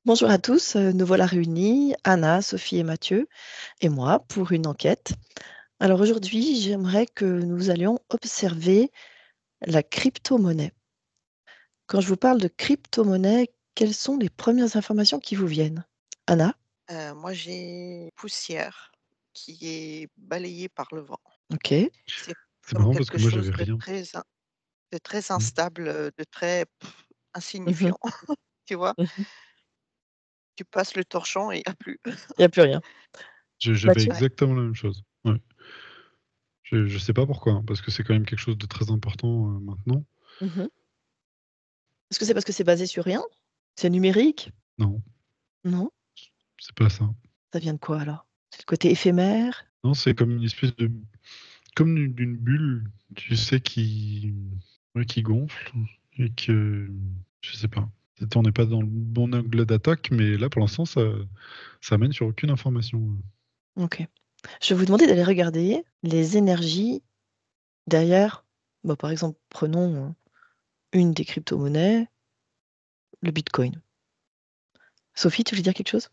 Bonjour à tous, nous voilà réunis, Anna, Sophie et Mathieu, et moi, pour une enquête. Alors aujourd'hui, j'aimerais que nous allions observer la crypto-monnaie. Quand je vous parle de crypto-monnaie, quelles sont les premières informations qui vous viennent? Anna? Moi, j'ai poussière qui est balayée par le vent. OK. C'est C'est comme marrant parce quelque que moi chose j'avais rien. de très Mmh. instable, de très Mmh mh. insignifiant, tu vois? Mmh. Tu passes le torchon et il y a plus. Il y a plus rien. J'avais Mathieu? Ouais. exactement la même chose. Ouais. Je sais pas pourquoi, hein, parce que c'est quand même quelque chose de très important, maintenant. Mmh. Est-ce que c'est parce que c'est basé sur rien? C'est numérique? Non, Non? c'est pas ça. Ça vient de quoi alors? C'est le côté éphémère? Non, c'est comme une espèce de comme d'une bulle, tu sais, qui ouais, qui gonfle et que je sais pas. Peut-être on n'est pas dans le bon angle d'attaque, mais là, pour l'instant, ça mène sur aucune information. OK. Je vais vous demander d'aller regarder les énergies derrière, bah, par exemple, prenons, une des cryptomonnaies, le bitcoin. Sophie, tu voulais dire quelque chose?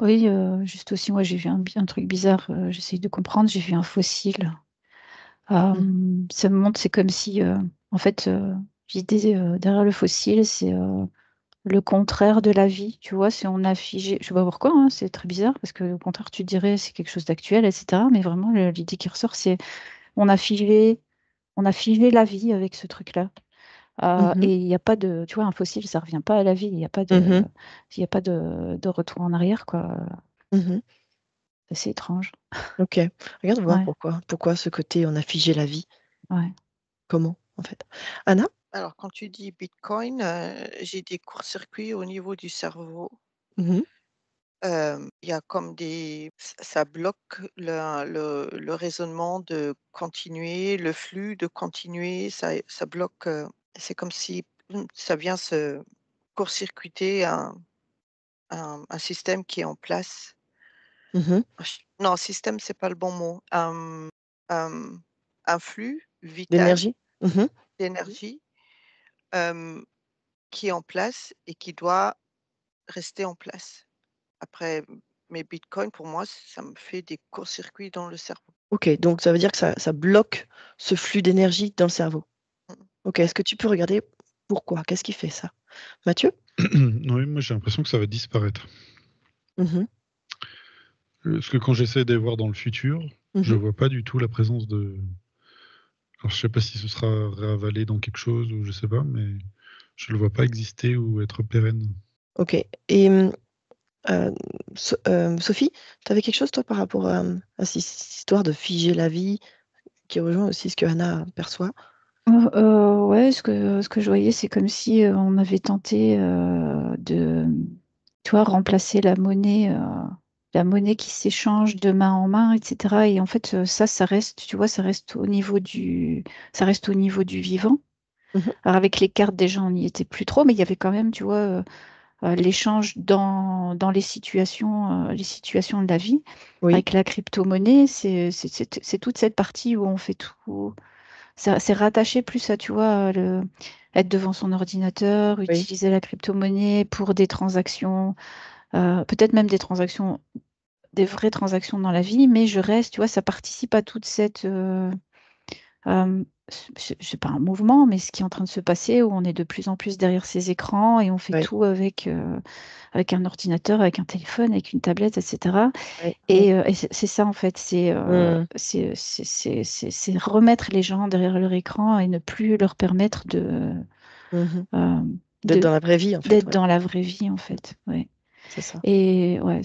Oui, juste aussi, moi, j'ai vu un truc bizarre, j'essaye de comprendre, j'ai vu un fossile. Mmh. Ça me montre c'est comme si, en fait, l'idée, derrière le fossile, c'est, le contraire de la vie, tu vois? C'est on a figé je sais pas pourquoi, hein, c'est très bizarre parce que au contraire, tu te dirais c'est quelque chose d'actuel et cetera, mais vraiment l'idée qui ressort, c'est on a figé on a figé la vie avec ce truc-là. Mmh. Et il y a pas de tu vois, un fossile, ça revient pas à la vie, Mmh. il y a pas de retour en arrière, quoi, Mmh. c'est étrange. OK. Regarde voir Ouais, pourquoi. Pourquoi ce côté on a figé la vie? ouais. Comment, en fait? Anna? Alors quand tu dis bitcoin, j'ai des courts-circuits au niveau du cerveau. Mmh. Il y a comme des ça bloque le raisonnement de continuer, le flux de continuer, ça bloque, c'est comme si, ça vient se court-circuiter un système qui est en place. Mmh. Non, système, c'est pas le bon mot. Hem, un flux vital L'énergie? Mmh. d'énergie, hem, qui est en place et qui doit rester en place. Après, mes bitcoins, pour moi, ça me fait des courts-circuits dans le cerveau. OK, donc ça veut dire que ça bloque ce flux d'énergie dans le cerveau. Mmh. OK, Ouais. est-ce que tu peux regarder pourquoi? Qu'est-ce qui fait ça? Mathieu? Oui, moi, j'ai l'impression que ça va disparaître. Mmh. Parce que quand j'essaie d'aller voir dans le futur, je Mmh. vois pas du tout la présence de alors je sais pas si ce sera réavalé dans quelque chose ou je sais pas, mais je le vois pas exister ou être pérenne. OK et Sophie, tu avais quelque chose toi par rapport à ces histoires de figer la vie qui rejoint aussi ce que Anna perçoit? Ouais, ce que je voyais, c'est comme si, on avait tenté, de, tu vois, remplacer la monnaie qui s'échange de main en main et cetera et en fait, ça reste, tu vois, ça reste au niveau du vivant. Mmh mh. Alors avec les cartes, déjà, on n'y était plus trop, mais il y avait quand même, tu vois, l'échange dans les situations de la vie. Oui, Avec la crypto-monnaie, c'est toute cette partie où on fait tout. C'est rattaché plus à, tu vois, être devant son ordinateur, oui. utiliser la crypto-monnaie pour des transactions, peut-être même des vraies transactions dans la vie, mais je reste, tu vois, ça participe à toute cette, c'est pas un mouvement, mais ce qui est en train de se passer où on est de plus en plus derrière ces écrans et on fait Oui, tout avec un ordinateur, avec un téléphone, avec une tablette et cetera oui, oui. et c'est ça en fait, Mmh. c'est remettre les gens derrière leur écran et ne plus leur permettre Mmh. hem, D'être de dans la vraie vie en fait, d'être ouais, dans la vraie vie en fait, ouais c'est ça. et ouais,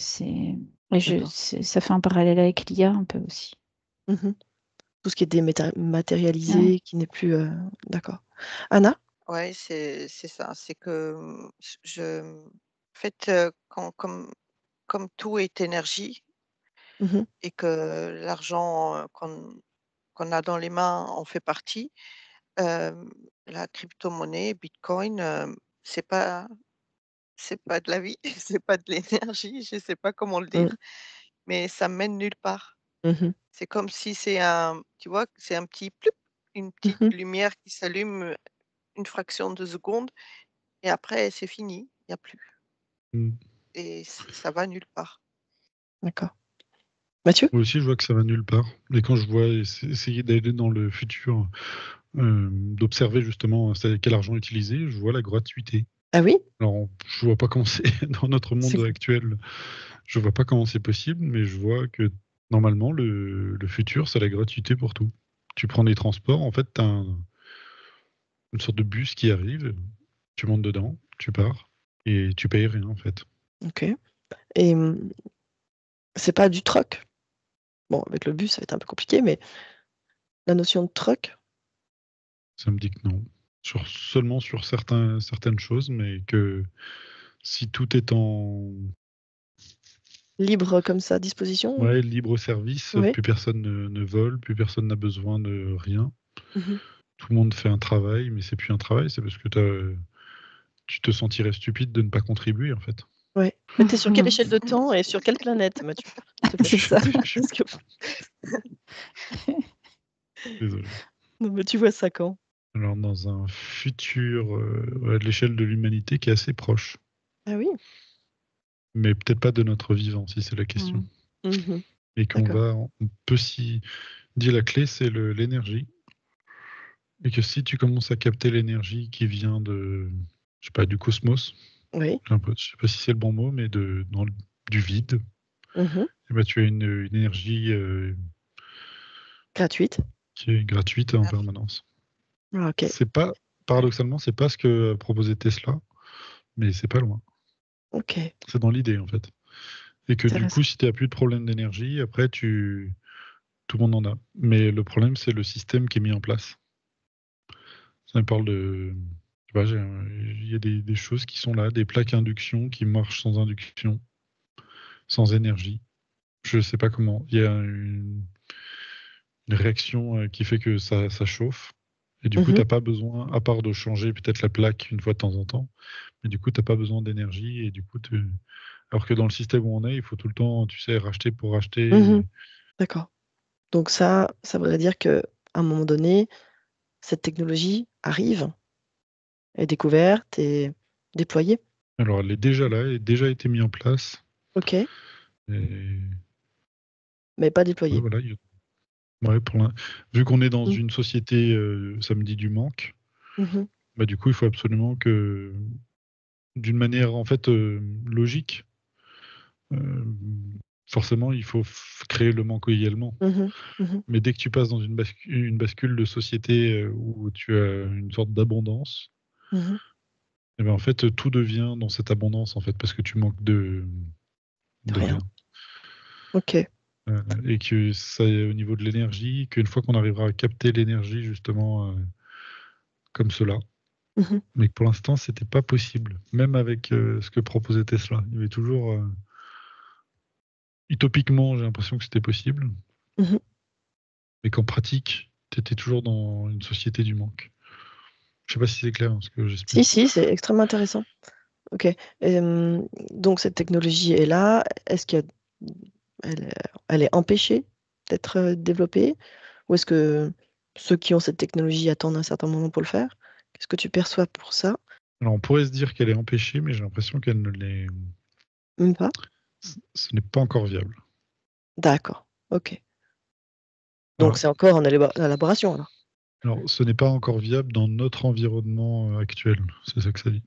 D'accord. ça fait un parallèle avec l'IA un peu aussi. Mmh. Tout ce qui est Ouais. matérialisé, qui n'est plus, d'accord. Anna? Ouais, c'est ça. C'est que, en fait, quand comme tout est énergie Mmh mh. et que l'argent, qu'on a dans les mains en fait partie, la crypto-monnaie, bitcoin, c'est pas de la vie, c'est pas de l'énergie, je sais pas comment le Mmh. dire, mais ça mène nulle part. Mmh mh. C'est comme si c'est un tu vois, c'est un petit ploup, une petite Mmh. lumière qui s'allume, une fraction de seconde et après c'est fini, il y a plus. Mmh. et ça va nulle part. D'accord. Mathieu? Moi aussi, je vois que ça va nulle part. Et quand je vois essayer d'aller dans le futur, d'observer justement quel argent utiliser, je vois la gratuité. Ah oui? Alors, je vois pas comment c'est dans notre monde actuel. Je vois pas comment c'est possible, mais je vois que normalement, le futur, c'est la gratuité pour tout. Tu prends des transports, en fait, tu as une sorte de bus qui arrive, tu montes dedans, tu pars, et tu payes rien, en fait. Ok. Et c'est pas du truck. Bon, avec le bus, ça va être un peu compliqué, mais la notion de truck, Ça me dit que non. Seulement sur certaines choses, mais que si tout est en libre comme ça à disposition? libre service, Oui. plus personne ne vole, plus personne n'a besoin de rien. Mhm. Tout le monde fait un travail, mais c'est plus un travail, c'est parce que tu te sentirais stupide de ne pas contribuer, en fait. Ouais. Mais t'es sur quelle échelle de temps et sur quelle planète, Mathieu? S'il te plaît. C'est ça. Parce que- Désolé. Non, mais tu vois ça quand? Alors, dans un futur à l'échelle de l'humanité qui est assez proche, Ah oui? mais peut-être pas de notre vivant, si c'est la question. Mhm. Et D'accord. on peut s'y dire la clé, c'est l'énergie. Et que si tu commences à capter l'énergie qui vient je sais pas, du cosmos, Oui. je sais pas si c'est le bon mot, mais du vide, Mhm. et ben, tu as une énergie Gratuite. qui est gratuite en Ah oui. permanence. Ah, ok. C'est pas, paradoxalement, c'est pas ce que proposait Tesla, mais c'est pas loin. Ok. C'est dans l'idée, en fait. Et que du Intéressant. coup, si tu n'as plus de problème d'énergie, après, tout le monde en a. Mais le problème, c'est le système qui est mis en place. Ça me parle de. Je sais pas, il y a des choses qui sont là, des plaques induction qui marchent sans induction, sans énergie. Je sais pas comment. Il y a une réaction qui fait que ça chauffe. Et du coup, Mhm. t'as pas besoin, à part de changer peut-être la plaque une fois de temps en temps, mais du coup, t'as pas besoin d'énergie. Et du coup, alors que dans le système où on est, il faut tout le temps, tu sais, racheter pour Mhm. racheter. D'accord. Donc ça voudrait dire que à un moment donné, cette technologie arrive, est découverte et déployée. Alors, elle est déjà là, elle a déjà été mise en place. Ok. Et Mais pas ouais, déployée. voilà. Ouais, vu qu'on est dans Mm. une société, ça me dit du manque, Mhm. bah, du coup, il faut absolument que, d'une manière en fait logique, euh, forcément, il faut créer le manque également. Mhm. Mhm. Mais dès que tu passes dans une bascule de société où tu as une sorte d'abondance, Mhm. et ben en fait, tout devient dans cette abondance, en fait, parce que tu manques De de rien. rien. Ok. Et que ça, au niveau de l'énergie, qu'une fois qu'on arrivera à capter l'énergie, justement, comme cela, Mhm. mais que pour l'instant, c'était pas possible. Même avec ce que proposait Tesla. Il y avait toujours, utopiquement, j'ai l'impression que c'était possible, Mhm. mais qu'en pratique, tu étais toujours dans une société du manque. Je sais pas si c'est clair ce que Si, j'explique. si, c'est extrêmement intéressant. Ok. Donc cette technologie est là. Est-ce elle, elle est empêchée d'être développée? Ou est-ce que ceux qui ont cette technologie attendent un certain moment pour le faire? Qu'est-ce que tu perçois pour ça? Alors, on pourrait se dire qu'elle est empêchée, mais j'ai l'impression qu'elle ne l'est. Même pas? Ce n'est pas encore viable. D'accord. Ok. Donc Voilà. c'est encore en élaboration alors. Alors, ce n'est pas encore viable dans notre environnement actuel. C'est ça que ça dit.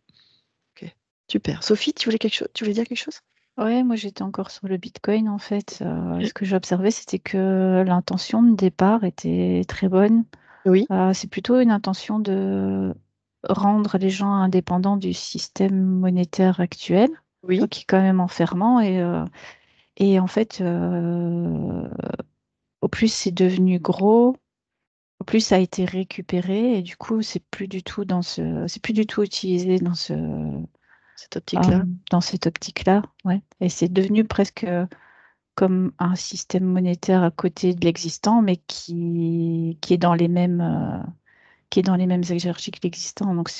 Ok. Super. Sophie, tu voulais dire quelque chose? Ouais, moi j'étais encore sur le Bitcoin en fait. Ce que j'observais, c'était que l'intention de départ était très bonne. Oui, C'est plutôt une intention de rendre les gens indépendants du système monétaire actuel, tu vois, oui. qui est quand même enfermant. Et en fait, au plus c'est devenu gros, au plus ça a été récupéré. Et du coup, c'est plus du tout utilisé Cette optique-là. dans cette optique-là. Ouais. Et c'est devenu presque comme un système monétaire à côté de l'existant, mais qui est dans les mêmes, qui est dans les mêmes exercices que l'existant. Donc,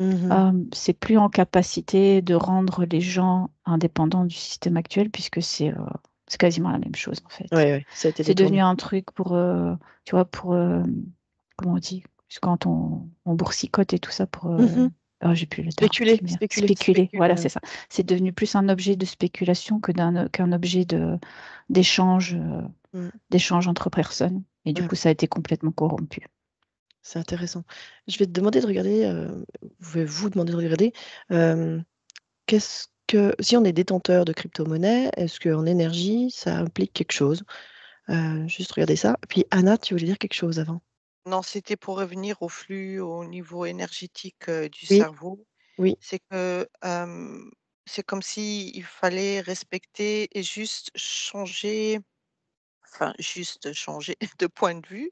Mhm. c'est plus en capacité de rendre les gens indépendants du système actuel, puisque c'est quasiment la même chose, en Ouais, fait. ouais, ça a été C'est devenu détourné. un truc pour, tu vois, pour, comment on dit, quand on boursicote et tout ça, Mhm. Oh, j'ai plus le terme Spéculer, qui me vient. spéculer. Spéculer, voilà, Spéculer. c'est ça. C'est devenu plus un objet de spéculation qu'un objet d'échange Mm. d'échange entre personnes. Et du Ouais, coup, ça a été complètement corrompu. c'est intéressant. Je vais te demander de regarder, je vais vous demander de regarder, euh, si on est détenteur de crypto-monnaie, est-ce qu'en énergie, ça implique quelque chose? Juste regarder ça. Puis Anna, tu voulais dire quelque chose avant? Non, c'était pour revenir au flux au niveau énergétique, du Oui, cerveau. oui. C'est que, c'est comme s'il fallait respecter et juste changer, enfin juste changer de point de vue,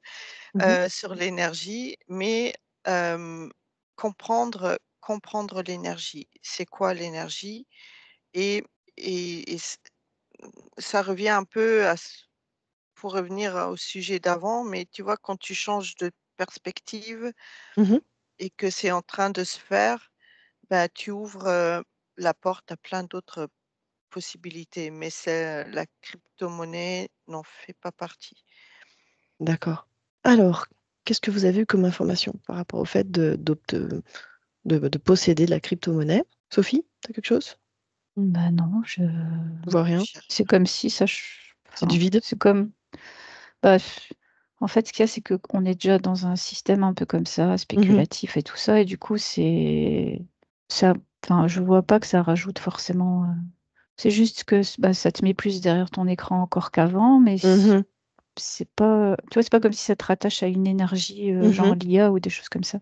Mhm, sur l'énergie, mais, comprendre l'énergie. C'est quoi l'énergie? Et ça revient un peu à ce pour revenir au sujet d'avant, mais tu vois, quand tu changes de perspective mhm. et que c'est en train de se faire, bah, tu ouvres, la porte à plein d'autres possibilités, mais c'est la crypto-monnaie n'en fait pas partie. D'accord. Alors, qu'est-ce que vous avez eu comme information par rapport au fait de posséder de la crypto-monnaie? Sophie, tu as quelque chose? Bah non, Je vois rien. J'ai rien. c'est comme si C'est du enfin, vide. c'est comme. Bah, en fait, ce qu'il y a, c'est qu'on est déjà dans un système un peu comme ça, Mhm, spéculatif et tout ça, et du coup, ça. Enfin, je vois pas que ça rajoute forcément. C'est juste que bah, ça te met plus derrière ton écran encore qu'avant, mais mhm, c'est pas. Tu vois, c'est pas comme si ça te rattache à une énergie genre mhm. l'IA ou des choses comme ça.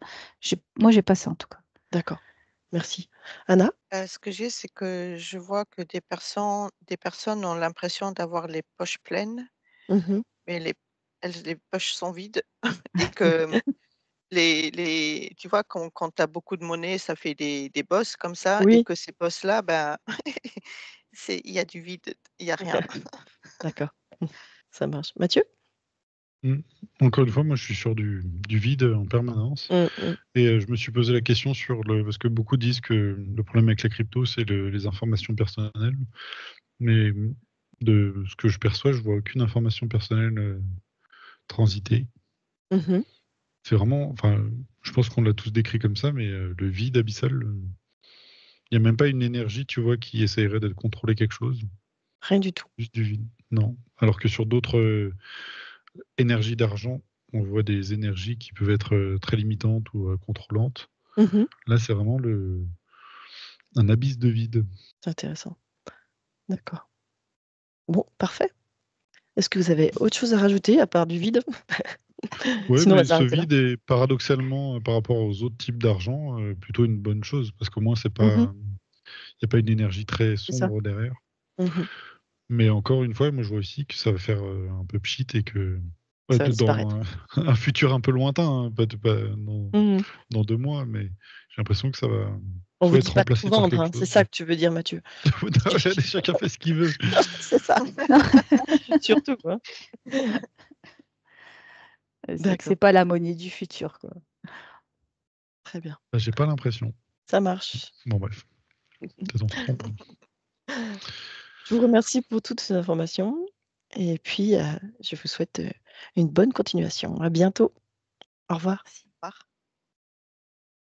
Moi, j'ai pas ça en tout cas. D'accord. Merci. Anna? Ce que j'ai, c'est que je vois que des personnes ont l'impression d'avoir les poches pleines, Mhm. mais les poches sont vides et que tu vois, quand tu as beaucoup de monnaie, ça fait des bosses comme ça et Oui, que ces bosses-là, ben, il y a du vide, il y a rien. d'accord. Ça marche. Mathieu? Mm. Encore une fois, moi, je suis sur du vide en permanence. Mm, mm. Et je me suis posé la question sur parce que beaucoup disent que le problème avec la crypto, c'est les informations personnelles. Mais de ce que je perçois, je vois aucune information personnelle transiter. Mhm. C'est vraiment, enfin, je pense qu'on l'a tous décrit comme ça, mais le vide abyssal, il n'y a même pas une énergie, tu vois, qui essayerait de contrôler quelque chose. Rien du tout. Juste du vide. Non. Alors que sur d'autres énergies d'argent, on voit des énergies qui peuvent être très limitantes ou contrôlantes. Mhm. Là, c'est vraiment un abysse de vide. C'est intéressant. D'accord. Bon, parfait. Est-ce que vous avez autre chose à rajouter à part du vide? Ouais, Sinon, on va mais ce s'arrêter là. vide est paradoxalement, par rapport aux autres types d'argent, plutôt une bonne chose, parce qu'au moins, Mhm. il n'y a pas une énergie très C'est ça. sombre derrière. Mhm. Mais encore une fois, moi, je vois aussi que ça va faire un peu pchit et que Ça va dans disparaître. un futur un peu lointain, hein, pas Mhm. dans 2 mois, mais j'ai l'impression que ça va On vous soit dit être pas de tout remplacé par vendre, quelque hein. C'est chose. ça que tu veux dire, Mathieu. Chacun fait ce qu'il veut. C'est ça. Surtout, quoi. C'est D'accord. pas la monnaie du futur, quoi. Très bien. Bah, j'ai pas l'impression. Ça marche. Bon, bref, peut-être on se trompe. Je vous remercie pour toutes ces informations. Et puis, je vous souhaite une bonne continuation. À bientôt. Au revoir. Merci. Au revoir.